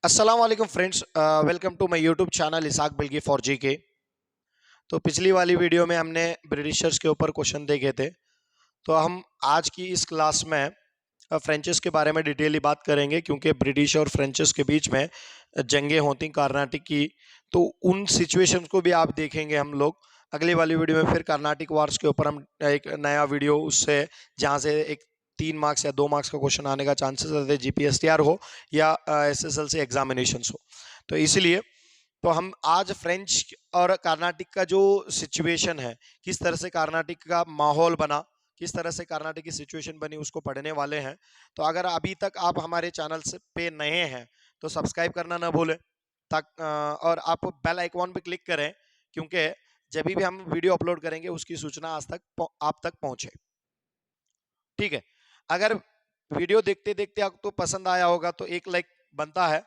अस्सलाम वालेकुम friends, welcome to my YouTube channel इसाक बिल्गी फॉर जीके। तो पिछली वाली वीडियो में हमने ब्रिटिशर्स के ऊपर क्वेश्चन देखे थे। तो हम आज की इस क्लास में फ्रेंचेस के बारे में डिटेली बात करेंगे, क्योंकि ब्रिटिश और फ्रेंचेस के बीच में जंगें होती कर्नाटिक की। तो उन सिचुएशंस को भी आप देखेंगे हम लोग अगली वाली वीडियो में। फिर कर्नाटिक वार्स के ऊपर हम एक नया वीडियो, उससे जहाँ से एक 3 मार्क्स या 2 मार्क्स का क्वेश्चन आने का चांसेस रहते हैं, जीपीएसटीआर हो या एसएसएलसी एग्जामिनेशन हो। तो इसलिए तो हम आज फ्रेंच और कर्नाटिक का जो सिचुएशन है, किस तरह से कर्नाटिक का माहौल बना, किस तरह से कर्नाटक की सिचुएशन बनी, उसको पढ़ने वाले हैं। तो अगर अभी तक आप हमारे चैनल से पे नए हैं तो सब्सक्राइब करना ना भूलें, और आप बेल आइकॉन पे क्लिक करें, क्योंकि जब भी हम वीडियो अपलोड करेंगे उसकी सूचना आज तक आप तक पहुंचे। ठीक है, अगर वीडियो देखते देखते आपको पसंद आया होगा तो एक लाइक बनता है,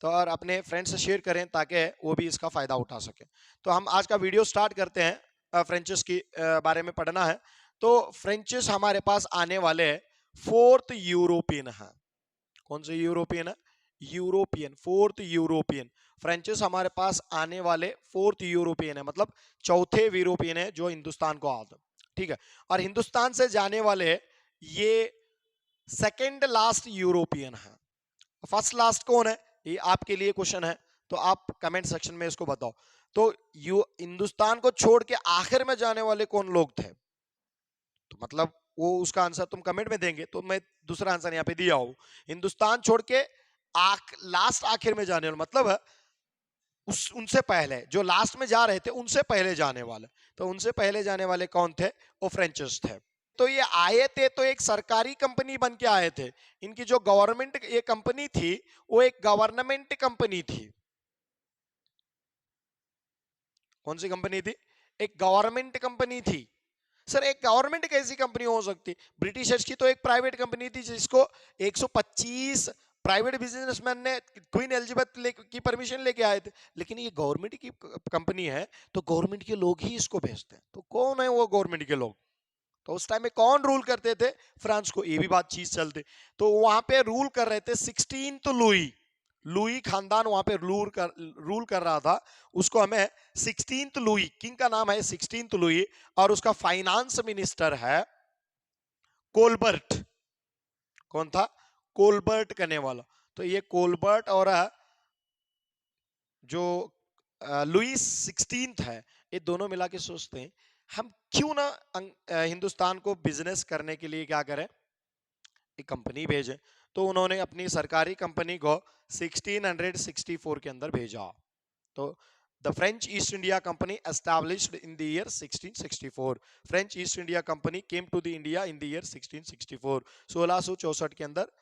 तो और अपने फ्रेंड्स से शेयर करें ताकि वो भी इसका फायदा उठा सके। तो हम आज का वीडियो स्टार्ट करते हैं। फ्रेंचेस की बारे में पढ़ना है। तो फ्रेंचेस हमारे पास आने वाले फोर्थ यूरोपियन है। कौन से यूरोपियन है? European, fourth European. फ्रेंचेस हमारे पास आने वाले फोर्थ यूरोपियन है, मतलब चौथे यूरोपियन है जो हिंदुस्तान को आते। ठीक है, और हिंदुस्तान से जाने वाले ये सेकेंड लास्ट यूरोपियन है। फर्स्ट लास्ट कौन है, ये आपके लिए क्वेश्चन है, तो आप कमेंट सेक्शन में इसको बताओ। तो हिंदुस्तान को छोड़ के आखिर में जाने वाले कौन लोग थे? तो मतलब वो उसका आंसर तुम कमेंट में देंगे, तो मैं दूसरा आंसर यहाँ पे दिया हूं। हिंदुस्तान छोड़ के लास्ट आखिर में जाने वाले, मतलब उनसे पहले जो लास्ट में जा रहे थे उनसे पहले जाने वाले। तो उनसे पहले जाने वाले कौन थे? वो फ्रेंचर्स थे। तो ये आए थे तो एक सरकारी कंपनी बन के आए थे। इनकी जो गवर्नमेंट ये कंपनी थी वो एक गवर्नमेंट कंपनी थी। कौन सी कंपनी थी? एक गवर्नमेंट कंपनी थी। सर एक गवर्नमेंट कैसी कंपनी हो सकती? ब्रिटिशर्स की तो एक प्राइवेट कंपनी थी जिसको 125 प्राइवेट बिजनेसमैन ने क्वीन एलिजाबेथ की परमिशन लेके आए थे। लेकिन ये गवर्नमेंट की कंपनी है तो गवर्नमेंट के लोग ही इसको भेजते हैं। तो कौन है वो गवर्नमेंट के लोग? तो उस टाइम में कौन रूल करते थे फ्रांस को? ये भी बात चीज चलती। तो वहां पे रूल कर रहे थे 16th लुई। लुई खानदान वहां पे रूल कर रहा था। उसको हमें 16th लुई, किंग का नाम है 16th लुई, और उसका फाइनेंस मिनिस्टर है कोलबर्ट। कौन था? कोलबर्ट करने वाला। तो ये कोलबर्ट और जो लुई 16th है, ये दोनों मिला के सोचते हैं हम क्यों ना हिंदुस्तान को बिजनेस करने के लिए क्या करें, एक कंपनी भेजे। तो उन्होंने अपनी सरकारी कंपनी को 1664 के अंदर भेजा। तो the French East India Company established in the year 1664। French East India Company came to the India in the year 1664। 1664 के अंदर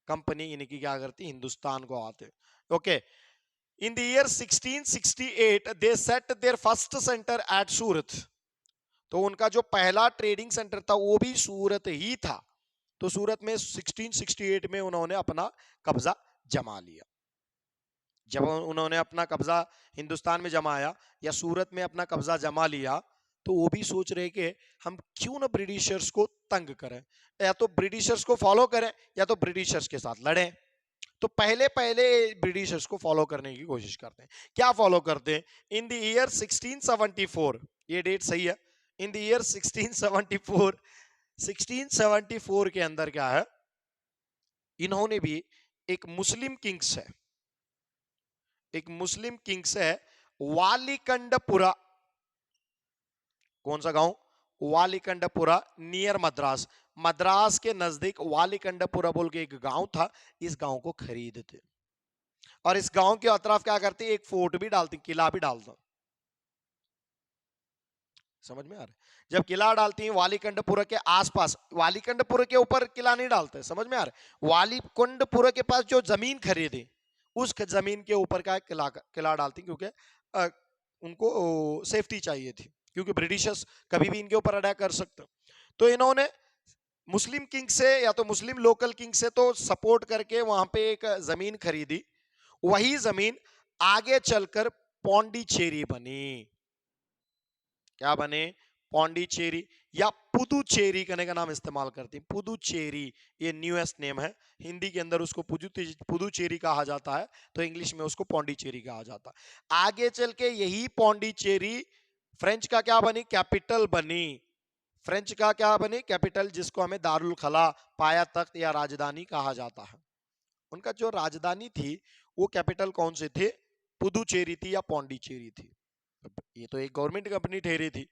कंपनी इनकी क्या करती? हिंदुस्तान को आते। Okay, in the year 1668 they set their first centre at Surat. तो उनका जो पहला ट्रेडिंग सेंटर था वो भी सूरत ही था। तो सूरत में 1668 में उन्होंने अपना कब्जा जमा लिया। जब उन्होंने अपना कब्जा हिंदुस्तान में जमाया या सूरत में अपना कब्जा जमा लिया, तो वो भी सोच रहे कि हम क्यों ना ब्रिटिशर्स को तंग करें, या तो ब्रिटिशर्स को फॉलो करें या तो ब्रिटिशर्स के साथ लड़ें। तो पहले पहले ब्रिटिशर्स को फॉलो करने की कोशिश करते हैं। क्या फॉलो करते हैं? इन द ईयर 1674, ये डेट सही है, इन द ईयर 1674, 1674 के अंदर क्या है, इन्होंने भी एक मुस्लिम किंग्स है, एक मुस्लिम किंग्स है वालीकंडपुरा। कौन सा गांव? वालीकंडपुरा, नियर मद्रास। मद्रास के नजदीक वालीकंडपुरा बोल के एक गांव था। इस गांव को खरीदते और इस गांव के अतराफ क्या करते? एक फोर्ट भी डालते, किला भी डालते। समझ में आ रहा है? जब किला डालती हैं वालीकंडपुरा के आसपास, वालीकंडपुरा के ऊपर किला नहीं डालते। समझ में आ रहा है? वालीकंडपुरा के पास जो जमीन खरीदी उस जमीन के ऊपर का किला डालती, क्योंकि उनको सेफ्टी चाहिए थी, क्योंकि ब्रिटिशर्स कभी भी इनके ऊपर अटैक कर सकते। तो इन्होंने मुस्लिम किंग से या तो मुस्लिम लोकल किंग से तो सपोर्ट करके वहां पे एक जमीन खरीदी। वही जमीन आगे चलकर पौंडीचेरी बनी। क्या बने? पौंडीचेरी या पुदुचेरी कहने का नाम इस्तेमाल करते हैं। पुदुचेरी ये न्यूएस्ट नेम है, हिंदी के अंदर उसको पुदुचेरी कहा जाता है, तो इंग्लिश में उसको पौंडीचेरी कहा जाता है। आगे चल के यही पौंडीचेरी फ्रेंच का क्या बनी, कैपिटल बनी। फ्रेंच का क्या बनी, कैपिटल, जिसको हमें दारुल खला, पाया तख्त या राजधानी कहा जाता है। उनका जो राजधानी थी वो कैपिटल कौन से थे, पुदुचेरी थी या पौंडीचेरी थी। ये तो एक गवर्नमेंट कंपनी ठहरी थी।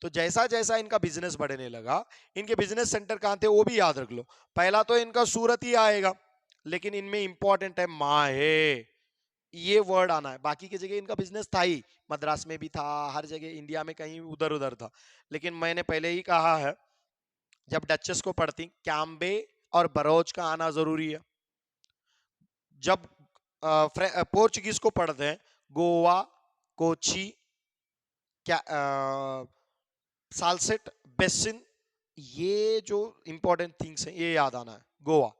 तो जैसा जैसा इनका बिजनेस बढ़ने लगा, इनके बिजनेस सेंटर कहां थे वो भी याद रख लो। पहला तो इनका सूरत ही आएगा, लेकिन इनमें इंपॉर्टेंट है माहे, ये वर्ड आना है। बाकी की जगह इनका बिजनेस था ही, मद्रास में भी था, हर जगह इंडिया में कहीं उधर उधर था। लेकिन मैंने पहले ही कहा है, जब डचेस को पढ़ती, कैम्बे और बरोच का आना जरूरी है। जब पोर्चुगीज को पढ़ते हैं, गोवा, कोची, क्या सालसेट, बेसिन, ये जो इंपॉर्टेंट थिंग्स हैं ये याद आना है। गोवा,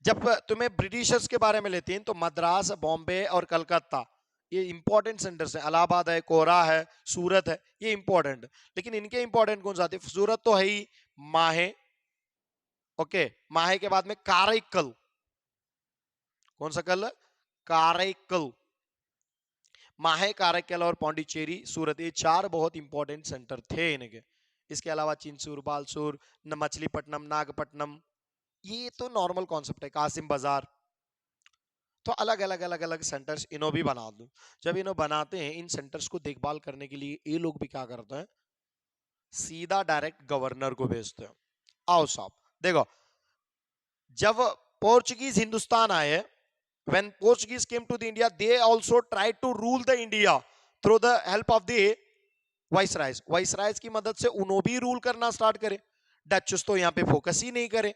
जब तुम्हें ब्रिटिशर्स के बारे में लेते हैं तो मद्रास, बॉम्बे और कलकत्ता ये इंपॉर्टेंट सेंटर्स हैं। इलाहाबाद है, कोरा है, सूरत है, ये इंपॉर्टेंट। लेकिन इनके इंपॉर्टेंट कौन सा थे, सूरत तो है ही, माहे, ओके, माहे के बाद में काराइकल, कौन सा कल, काराइकल, माहे, काराइकल और पौंडीचेरी, सूरत, ये चार बहुत इंपॉर्टेंट सेंटर थे इनके। इसके अलावा चिंसूर, बालसूर, मछलीपट्टनम, नागपट्टनम, ये तो नॉर्मल कॉन्सेप्ट है, कासिम बाजार। तो अलग अलग अलग अलग सेंटर्स इन्हों भी बना दो। जब इन्हों बनाते हैं, इन सेंटर्स को देखभाल करने के लिए ये लोग भी क्या करते हैं, सीधा डायरेक्ट गवर्नर को भेजते हैं। आओ साहब देखो, जब पोर्चुगीज हिंदुस्तान आए, when Portuguese came to the India, they also tried to rule the India through the help of the वाइसरायज। वाइसरायज की मदद से उन्होंने भी रूल करना स्टार्ट करे। डचेस तो यहाँ पे फोकस ही नहीं करे।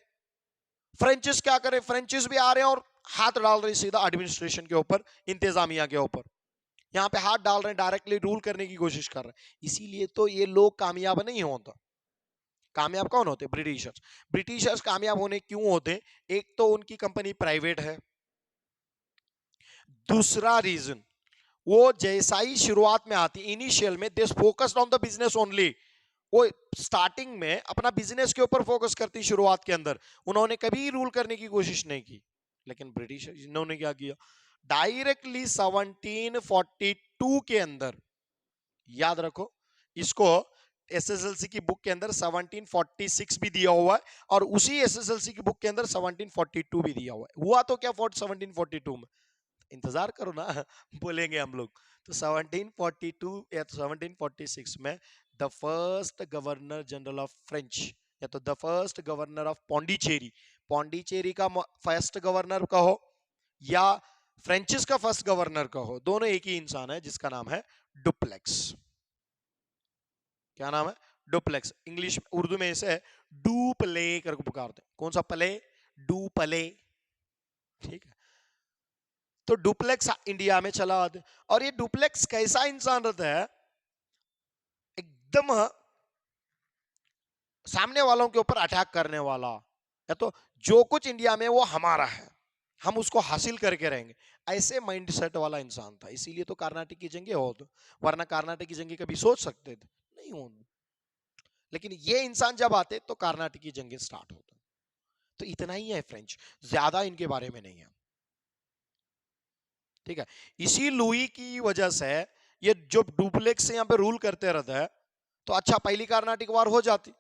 फ्रेंचिस क्या करे, फ्रेंचिस भी आ रहे हैं और हाथ डाल रहे सीधा एडमिनिस्ट्रेशन के ऊपर, इंतजामिया के ऊपर, यहाँ पे हाथ डाल रहे हैं, डायरेक्टली रूल करने की कोशिश कर रहे हैं। इसीलिए तो ये लोग कामयाब नहीं होता। कामयाब कौन होते, ब्रिटिशर्स। ब्रिटिशर्स कामयाब होने क्यों होते, एक तो उनकी कंपनी प्राइवेट है, दूसरा रीजन वो जैसा ही शुरुआत में आती, इनिशियल में they focused on the business only, वो स्टार्टिंग में अपना बिजनेस के ऊपर फोकस करती, शुरुआत के अंदर उन्होंने कभी रूल करने की कोशिश नहीं की। लेकिन ब्रिटिश इन्होंने क्या किया, डायरेक्टली 1742 के अंदर, याद रखो इसको, एसएसएलसी की बुक के अंदर 1746 भी दिया हुआ है और उसी एसएसएलसी की बुक के अंदर 1742 भी दिया हुआ है। हुआ तो क्या 1742 में, इंतजार करो ना बोलेंगे हम लोग। तो 1742 या तो 1746 में the first governor general of French, या तो the first governor of Pondicherry, Pondicherry का फर्स्ट गवर्नर कहो या फ्रेंचिस का फर्स्ट गवर्नर कहो, दोनों एक ही इंसान है जिसका नाम है डुप्लेक्स। क्या नाम है, डुप्लेक्स। इंग्लिश उर्दू में इसे डुप्ले करके पुकारते हैं। कौन सा प्ले, डुप्ले, ठीक है। तो डुप्लेक्स इंडिया में चला आता है। और ये डुप्लेक्स कैसा इंसान रहता है, एकदम सामने वालों के ऊपर अटैक करने वाला, या तो जो कुछ इंडिया में वो हमारा है, हम उसको हासिल करके रहेंगे, ऐसे माइंडसेट वाला इंसान था। इसीलिए तो कर्नाटक की जंगें हो, तो वरना कर्नाटक की जंगें कभी सोच सकते थे नहीं हो। लेकिन ये इंसान जब आते तो कर्नाटक की जंगें स्टार्ट होता। तो इतना ही है फ्रेंच, ज्यादा इनके बारे में नहीं है, ठीक है। इसी लुई की वजह से ये जो डुप्लेक्स यहाँ पे रूल करते रहते हैं, तो अच्छा पहली कर्नाटिक वार हो जाती,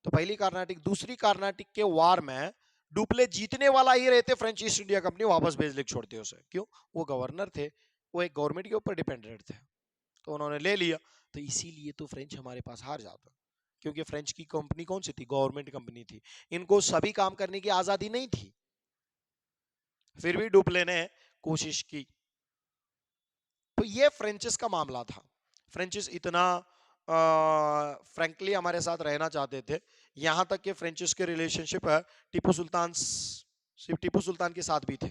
तो पहली कर्नाटिक, दूसरी कर्नाटिक के वार में डुप्ले जीतने वाला ही रहते, फ्रेंच ईस्ट इंडिया कंपनी वापस भेज लिख छोड़ते उसे। क्यों, वो गवर्नर थे, वो एक गवर्नमेंट के ऊपर डिपेंडेंट थे, तो उन्होंने ले लिया। तो इसीलिए तो फ्रेंच हमारे पास हार जाता, क्योंकि फ्रेंच की कंपनी कौन सी थी, गवर्नमेंट कंपनी थी, इनको सभी काम करने की आजादी नहीं थी, फिर भी डुप्ले ने कोशिश की। तो ये फ्रेंचिस का मामला था। फ्रेंचिस इतना फ्रैंकली हमारे साथ रहना चाहते थे, यहां तक कि फ्रेंचिस के रिलेशनशिप टीपू सुल्तान के साथ भी थे।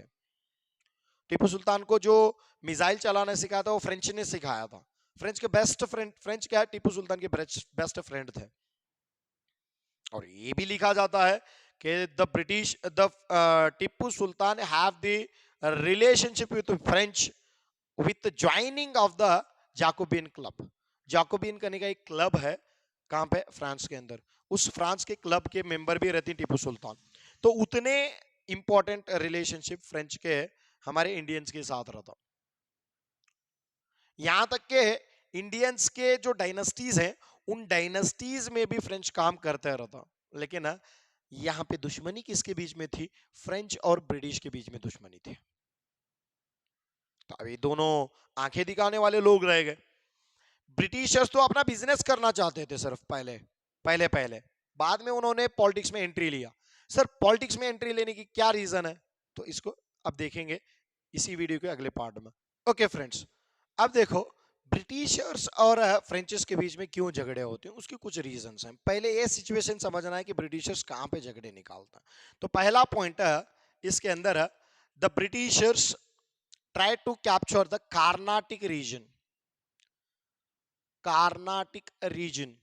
टीपू सुल्तान को जो मिसाइल चलाना सिखाया था वो फ्रेंच ने सिखाया था। फ्रेंच के बेस्ट फ्रेंड, फ्रेंच क्या है, टीपू सुल्तान के बेस्ट फ्रेंड थे। और ये भी लिखा जाता है कि the Tipu Sultan have the relationship with French with the joining of the Jacobin club. जाकोबिन करने का एक क्लब है, कहां पे, फ्रांस के अंदर। उस फ्रांस के क्लब के मेंबर भी रहते टीपू सुल्तान। तो उतने इंपॉर्टेंट रिलेशनशिप फ्रेंच के हमारे इंडियंस के साथ रहता। यहां तक के इंडियंस के जो डायनेस्टीज हैं, उन डायनेस्टीज में भी फ्रेंच काम करते रहता। लेकिन यहां पे दुश्मनी किसके बीच में थी? फ्रेंच और ब्रिटिश के बीच में दुश्मनी थी। तो अभी दोनों आंखें दिखाने वाले लोग रह गए। ब्रिटिशर्स तो अपना बिजनेस करना चाहते थे सिर्फ पहले पहले पहले बाद में उन्होंने पॉलिटिक्स में एंट्री लिया। सर पॉलिटिक्स में एंट्री लेने की क्या रीजन है? तो इसको अब देखेंगे इसी वीडियो के अगले पार्ट में। ओके फ्रेंड्स, अब देखो ब्रिटिशर्स और फ्रेंचेस के बीच में क्यों झगड़े होते हैं, उसके कुछ रीजंस हैं। पहले ये सिचुएशन समझना है कि ब्रिटिशर्स कहां पे झगड़े निकालता है। तो पहला पॉइंट है इसके अंदर, the Britishers try to capture the Carnatic region. Carnatic region,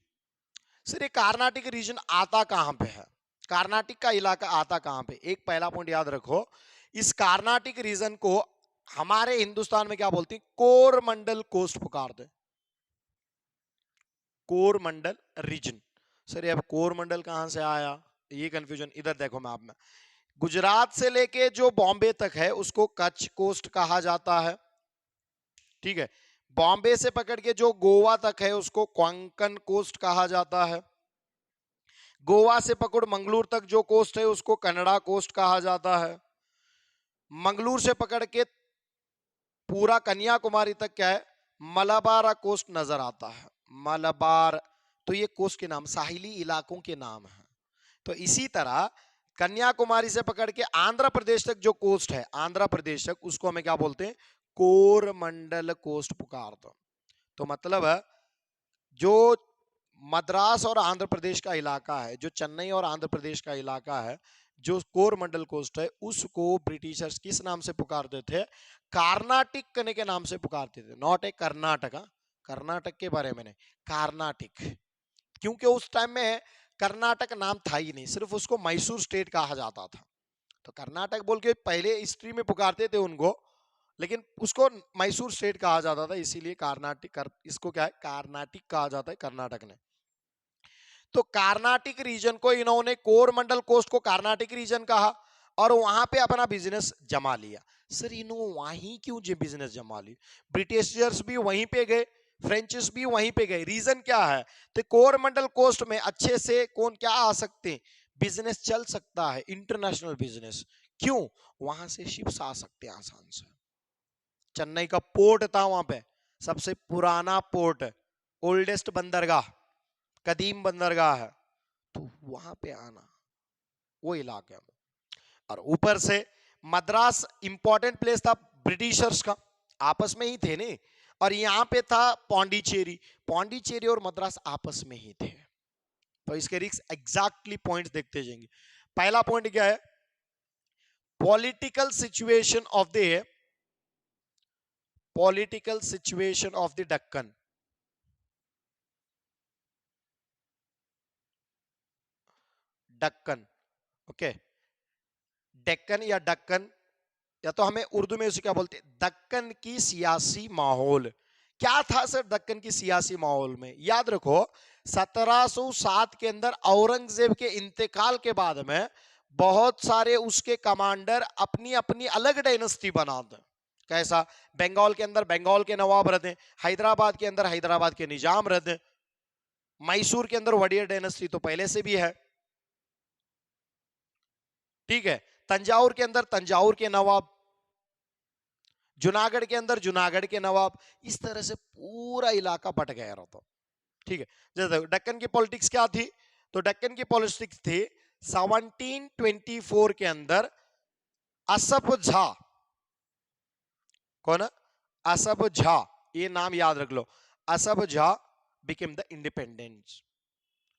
sir ये कार्नाटिक रीजन आता कहां पे है? कार्नाटिक का इलाका आता कहां पे? एक पहला पॉइंट याद रखो, इस कार्नाटिक रीजन को हमारे हिंदुस्तान में क्या बोलते हैं? कोरमंडल कोस्ट पुकारते। कोरमंडल रीजन। सर ये अब कोरमंडल कहां से आया, ये कंफ्यूजन। इधर देखो मैप में, गुजरात से लेके जो बॉम्बे तक है उसको कच्छ कोस्ट कहा जाता है, ठीक है। बॉम्बे से पकड़ के जो गोवा तक है उसको कोंकण कोस्ट कहा जाता है। गोवा से पकड़ मंगलूर तक जो कोस्ट है उसको कन्नड़ा कोस्ट कहा जाता है। मंगलूर से पकड़ के पूरा कन्याकुमारी तक क्या है? मलबार कोस्ट नजर आता है, मलबार। तो ये कोस्ट के नाम साहिली इलाकों के नाम है। तो इसी तरह कन्याकुमारी से पकड़ के आंध्र प्रदेश तक जो कोस्ट है, आंध्र प्रदेश तक, उसको हमें क्या बोलते हैं? कोरमंडल कोस्ट पुकारते। तो मतलब जो मद्रास और आंध्र प्रदेश का इलाका है, जो चेन्नई और आंध्र प्रदेश का इलाका है, जो कोरमंडल कोस्ट है, उसको ब्रिटिशर्स किस नाम से पुकारते थे? कार्नाटिक करने के नाम से पुकारते थे। नॉट ए कर्नाटक, कर्नाटक के बारे में नहीं, कार्नाटिक। क्योंकि उस टाइम में कर्नाटक नाम था ही नहीं, सिर्फ उसको मैसूर स्टेट कहा जाता था। तो कर्नाटक बोल के पहले हिस्ट्री में पुकारते थे उनको, लेकिन उसको मैसूर स्टेट कहा जाता था, इसीलिए कार्नाटिक इसको क्या है? कार्नाटिक कहा जाता है कर्नाटक ने। तो कार्नाटिक रीजन को इन्होंने, कोरमंडल कोस्ट को कार्नाटिक रीजन कहा और वहां पे अपना बिजनेस जमा लिया। सर इन्होंने वहीं क्यों बिजनेस जमा ली? ब्रिटिशर्स भी वहीं पे गए, फ्रेंचेस भी वहीं पे गए। रीजन क्या है? तो कोरमंडल कोस्ट में अच्छे से कौन क्या आ सकते हैं, बिजनेस चल सकता है, इंटरनेशनल बिजनेस। क्यों? वहां से शिप्स आ सकते हैं आसान से। चेन्नई का पोर्ट था वहां पे, सबसे पुराना पोर्ट, ओल्डेस्ट बंदरगाह, कदीम बंदरगाह है। तो वहां पे आना, वो इलाके में। और ऊपर से मद्रास इंपॉर्टेंट प्लेस था ब्रिटिशर्स का, आपस में ही थे ने। और यहां पे था पौंडीचेरी, पौंडीचेरी और मद्रास आपस में ही थे। तो इसके रिक्स एग्जैक्टली पॉइंट्स देखते जाएंगे। पहला पॉइंट क्या है? Political situation of the, political situation of the Deccan. Deccan, okay. Deccan या दक्कन, या तो हमें उर्दू में उसे क्या बोलते हैं? दक्कन की सियासी माहौल। क्या था सर दक्कन की सियासी माहौल में? याद रखो 1707 के अंदर औरंगजेब के इंतकाल के बाद में बहुत सारे उसके कमांडर अपनी अपनी अलग डायनेस्टी बनाते। कैसा? बंगाल के अंदर बंगाल के नवाब रहते, हैदराबाद के अंदर हैदराबाद के निजाम रहते, मैसूर के अंदर वडियर डायनेस्टी तो पहले से भी है, ठीक है। तंजाउर के अंदर तंजाउर के नवाब, जूनागढ़ के अंदर जूनागढ़ के नवाब। इस तरह से पूरा इलाका बट गया रहता, ठीक है। जैसे दक्कन की पॉलिटिक्स क्या थी? तो दक्कन की पॉलिटिक्स थी 1724 के अंदर असफ झा, कौन? असफ झा, ये नाम याद रख लो। Asaf Jah became the independence,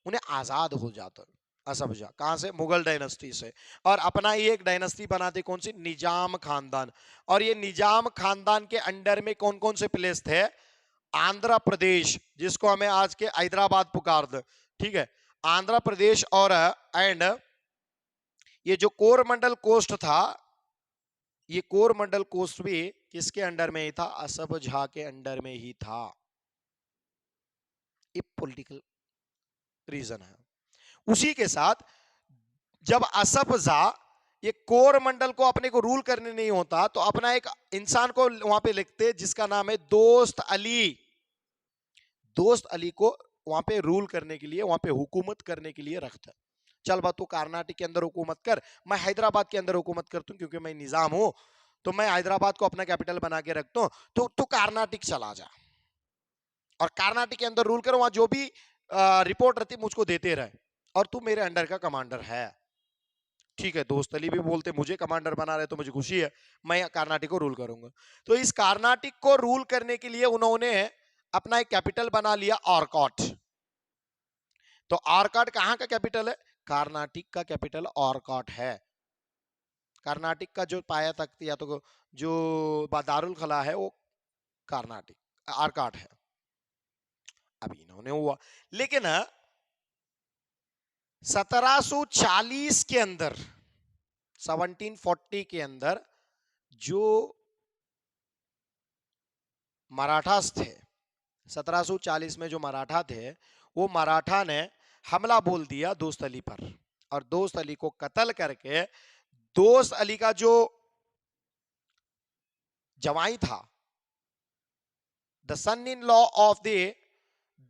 उन्हें आजाद हो जाता। असफ झा कहां से? मुगल डायनेस्टी से। और अपना ही एक डायनेस्टी बनाते, कौन सी? निजाम खानदान। और ये निजाम खानदान के अंडर में कौन कौन से प्लेस थे? आंध्र प्रदेश, जिसको हमें आज के हैदराबाद पुकारते, ठीक है, आंध्र प्रदेश। और एंड ये जो कोरमंडल कोस्ट था, ये कोरमंडल कोस्ट भी किसके अंडर में ही था? असफ झा के अंडर में ही था। ये पॉलिटिकल रीजन है। उसी के साथ जब असफ जा ये कोरमंडल को अपने को रूल करने नहीं होता तो अपना एक इंसान को वहां पे लिखते जिसका नाम है दोस्त अली। दोस्त अली को वहां पे रूल करने के लिए, वहां पे हुकूमत करने के लिए रखता। चल बा तू कर्नाटक के अंदर हुकूमत कर, मैं हैदराबाद के अंदर हुकूमत करता हूं क्योंकि मैं निजाम हूं, तो मैं हैदराबाद को अपना कैपिटल बना के रखता हूं, तो तू कर्नाटक चला जा और कर्नाटक के अंदर रूल करो, वहां जो भी रिपोर्ट रहती मुझको देते रहे और तू मेरे अंडर का कमांडर है। ठीक है, दोस्त अली भी बोलते मुझे कमांडर बना रहे तो मुझे खुशी है, मैं कर्नाटक को रूल करूंगा। तो इस कर्नाटक को रूल करने के लिए उन्होंने अपना एक कैपिटल बना लिया आर्कॉट। तो आर्कॉट कहां का कैपिटल है? कर्नाटक का कैपिटल आर्कॉट है। कर्नाटक का जो पाया तख्त या तो जो दारुल खला है वो कर्नाटक आर्कॉट है। अभी इन्होंने हुआ, लेकिन 1740 के अंदर, 1740 के अंदर जो मराठास थे, 1740 में जो मराठा थे, वो मराठा ने हमला बोल दिया दोस्त अली पर और दोस्त अली को कत्ल करके दोस्त अली का जो जवाई था, the son in law of the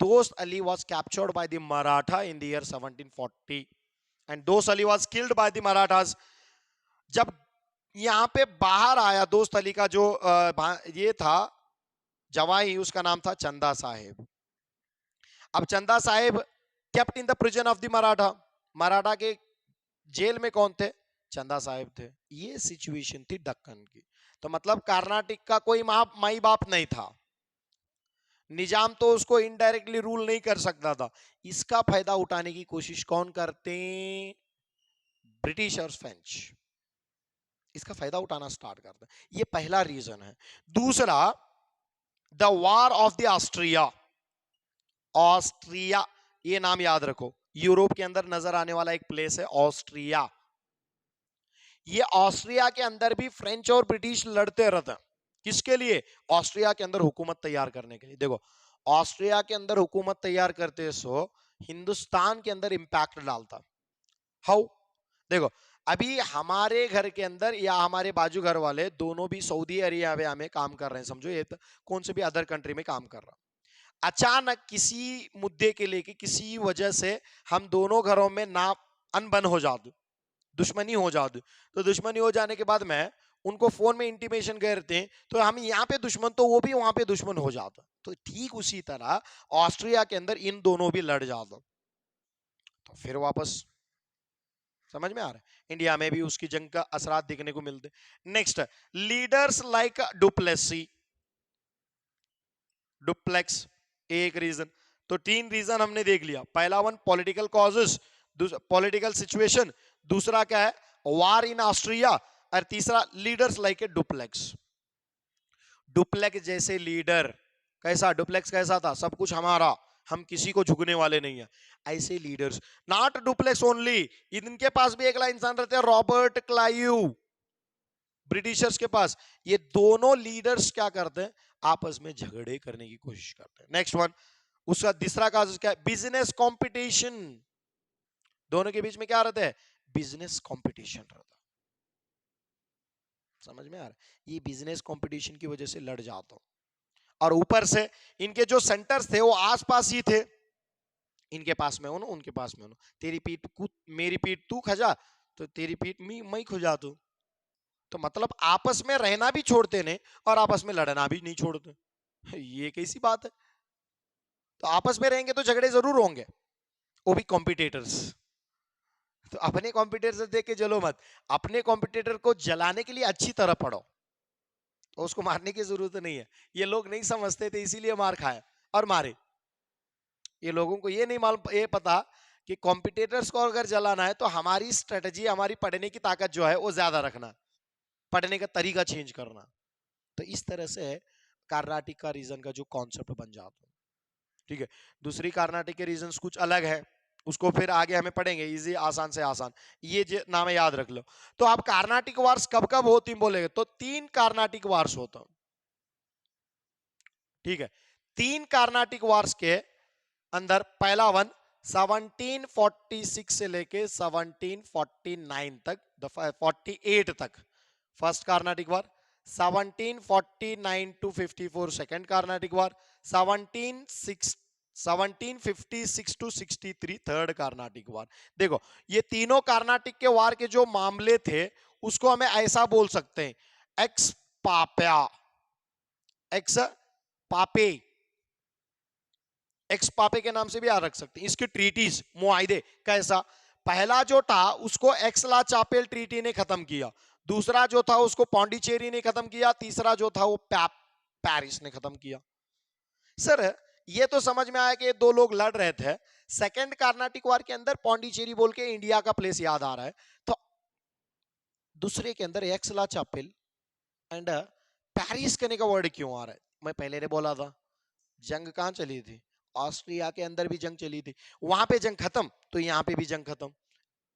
Dost Ali was captured by the Maratha in the year 1740 and दोस्त Ali was killed by the Marathas। जब यहां पे बाहर आया दोस्त अली का जो ये था जवाई, उसका नाम था चंदा साहेब। अब Chanda Sahib kept in the prison of the Maratha, Maratha के जेल में कौन थे? चंदा साहेब थे। ये सिचुएशन थी दक्कन की। तो मतलब कर्नाटक का कोई माई बाप नहीं था, निजाम तो उसको इनडायरेक्टली रूल नहीं कर सकता था। इसका फायदा उठाने की कोशिश कौन करते? ब्रिटिश और फ्रेंच इसका फायदा उठाना स्टार्ट करते हैं। ये पहला रीजन है। दूसरा, the war of the Austria. Austria, ये नाम याद रखो, यूरोप के अंदर नजर आने वाला एक प्लेस है ऑस्ट्रिया। ये ऑस्ट्रिया के अंदर भी फ्रेंच और ब्रिटिश लड़ते रहते। किसके लिए? ऑस्ट्रिया के अंदर हुकूमत तैयार करने के लिए। देखो, ऑस्ट्रिया के अंदर हुकूमत तैयार करते सो हिंदुस्तान के अंदर इंपैक्ट डालता। हाउ? देखो, अभी हमारे घर के अंदर या हमारे बाजू घर वाले दोनों भी सऊदी अरेबिया में काम कर रहे हैं, समझो ये कौन से भी अदर कंट्री में काम कर रहा, अचानक किसी मुद्दे के लेके किसी वजह से हम दोनों घरों में ना अनबन हो जाती, दुश्मनी हो जाती, तो दुश्मनी हो जाने के बाद में उनको फोन में इंटीमेशन करते हैं, तो हम यहाँ पे दुश्मन तो वो भी वहां पे दुश्मन हो जाता। तो ठीक उसी तरह ऑस्ट्रिया के अंदर इन दोनों भी लड़ जाता। तो फिर वापस समझ में आ रहा है, इंडिया में भी उसकी जंग का असरात दिखने को मिलते। Next, leaders like du Plessis, duplex एक रीजन। तो तीन रीजन हमने देख लिया। पहला one political causes, political situation, दूसरा क्या है वार इन ऑस्ट्रिया, और तीसरा leaders like a duplex. Duplex जैसे लीडर, कैसा डुप्लेक्स कैसा था? सब कुछ हमारा, हम किसी को झुकने वाले नहीं है, ऐसे लीडर्स। नॉट डुप्लेक्स ओनली, इनके पास भी अगला इंसान रहते हैं, रॉबर्ट क्लाइव, ब्रिटिशर्स के पास। ये दोनों लीडर्स क्या करते हैं? आपस में झगड़े करने की कोशिश करते हैं। नेक्स्ट वन, उसका तीसरा काज क्या है? Business competition. दोनों के बीच में क्या रहता है? बिजनेस कंपटीशन रहता है। समझ में आ रहा है? ये बिजनेस कंपटीशन की वजह से लड़ जाता हूं। और ऊपर से इनके जो सेंटर्स थे वो आसपास ही थे, इनके पास में हो ना उनके पास में हो, तेरी पीठ मेरी पीठ तू खजा, तो तेरी पीठ मैं खुजा दूं। तो मतलब आपस में रहना भी छोड़ते नहीं और आपस में लड़ना भी नहीं छोड़ते। ये कैसी बात है? तो आपस में रहेंगे तो झगड़े जरूर होंगे, वो भी कॉम्पिटिटर्स। तो अपने कॉम्पिटिटर देख के जलो मत, अपने कॉम्पिटिटर को जलाने के लिए अच्छी तरह पढ़ो, तो उसको मारने की जरूरत नहीं है। ये लोग नहीं समझते थे इसीलिए मार खाए और मारे। ये लोगों को ये नहीं मालूम, ये पता कि कॉम्पिटिटर्स को अगर जलाना है तो हमारी स्ट्रेटजी, हमारी पढ़ने की ताकत जो है वो ज्यादा रखना, पढ़ने का तरीका चेंज करना। तो इस तरह से कर्नाटक का रीजन का जो कॉन्सेप्ट बन जाता है। ठीक है, दूसरी कर्नाटक के रीजन कुछ अलग है, उसको फिर आगे हमें पढ़ेंगे, इजी आसान से आसान, ये नाम याद रख लो। तो आप कर्नाटक वार्स कब कब होती बोलेंगे तो 3 कर्नाटक वार्स होता। ठीक है, 3 कर्नाटक वार्स के अंदर पहला वन 1746 से लेके 1749 तक, 48 तक first Carnatic war, 1749 to 54 second Carnatic war, 1756 to 63 third Carnatic war. देखो ये तीनों कार्नाटिक के वार के जो मामले थे उसको हमें ऐसा बोल सकते हैं, एक्स पाप्या, एक्स पापे, एक्स पापे के नाम से भी याद रख सकते हैं। इसके ट्रीटीज मुआहिदे कैसा, पहला जो था उसको एक्स ला चापेल ट्रीटी ने खत्म किया, दूसरा जो था उसको पौंडीचेरी ने खत्म किया, तीसरा जो था वो पेरिस ने खत्म किया। सर ये तो समझ में आया कि दो लोग लड़ रहे थे, सेकंड कार्नाटिक वार के अंदर पौंडीचेरी बोल के इंडिया का प्लेस याद आ रहा है, तो दूसरे के अंदर एक्स ला चापेल एंड पेरिस करने का वर्ड क्यों आ रहा है? मैं पहले ने बोला था जंग कहां चली थी, ऑस्ट्रिया के अंदर भी जंग चली थी, वहां पे जंग खत्म तो यहां पे भी जंग खत्म,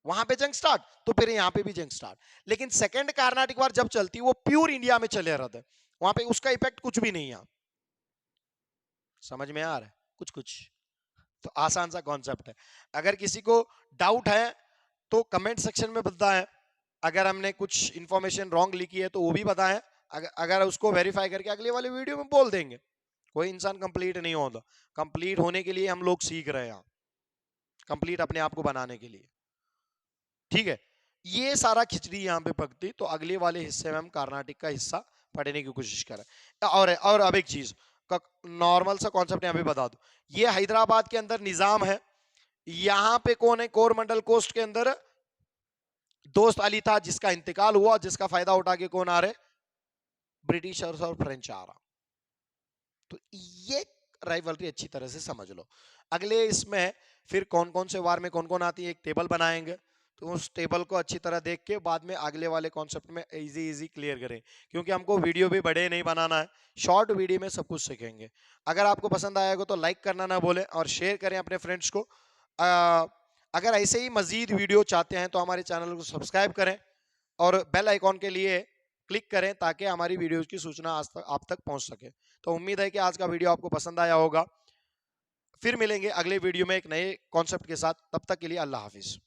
वहां पे जंग स्टार्ट तो फिर यहां पे भी जंग स्टार्ट। लेकिन सेकंड कार्नाटिक वार जब चलती वो प्योर इंडिया में चले रहा था, वहां पे उसका इफेक्ट कुछ भी नहीं है। समझ में आ रहा है कुछ कुछ? तो आसान सा कॉन्सेप्ट है। अगर किसी को डाउट है तो कमेंट सेक्शन में बताएं, अगर हमने कुछ इंफॉर्मेशन रॉन्ग लिखी है तो वो भी बताएं, अगर उसको वेरीफाई करके अगले वाले वीडियो में बोल देंगे। कोई इंसान कंप्लीट नहीं होता, कंप्लीट होने के लिए हम लोग सीख रहे हैं, कंप्लीट अपने आप को बनाने के लिए। ठीक है, ये सारा खिचड़ी यहाँ पे पकती, तो अगले वाले हिस्से में हम कार्नाटिक का हिस्सा पढ़ने की कोशिश करें। और अब एक चीज नॉर्मल सा कॉन्सेप्ट यहाँ पे बता दो, ये हैदराबाद के अंदर निजाम है, यहाँ पे कौन है, कोरमंडल कोस्ट के अंदर दोस्त अली था जिसका इंतकाल हुआ, जिसका फायदा उठा के कौन आ रहे, ब्रिटिशर्स और फ्रेंच आ रहा। तो ये राइवलरी अच्छी तरह से समझ लो। अगले इसमें फिर कौन कौन से वार में कौन कौन आती है, एक टेबल बनाएंगे, तो उस टेबल को अच्छी तरह देख के बाद में अगले वाले कॉन्सेप्ट में इजी क्लियर करें, क्योंकि हमको वीडियो भी बड़े नहीं बनाना है, शॉर्ट वीडियो में सब कुछ सीखेंगे। अगर आपको पसंद आएगा तो लाइक करना ना भूलें और शेयर करें अपने फ्रेंड्स को। अगर ऐसे ही मजीद वीडियो चाहते हैं तो हमारे चैनल को सब्सक्राइब करें और बेल आइकॉन के लिए क्लिक करें ताकि हमारी वीडियोस की सूचना आज तक आप तक पहुंच सके। तो उम्मीद है कि आज का वीडियो आपको पसंद आया होगा। फिर मिलेंगे अगले वीडियो में एक नए कॉन्सेप्ट के साथ, तब तक के लिए अल्लाह हाफिज।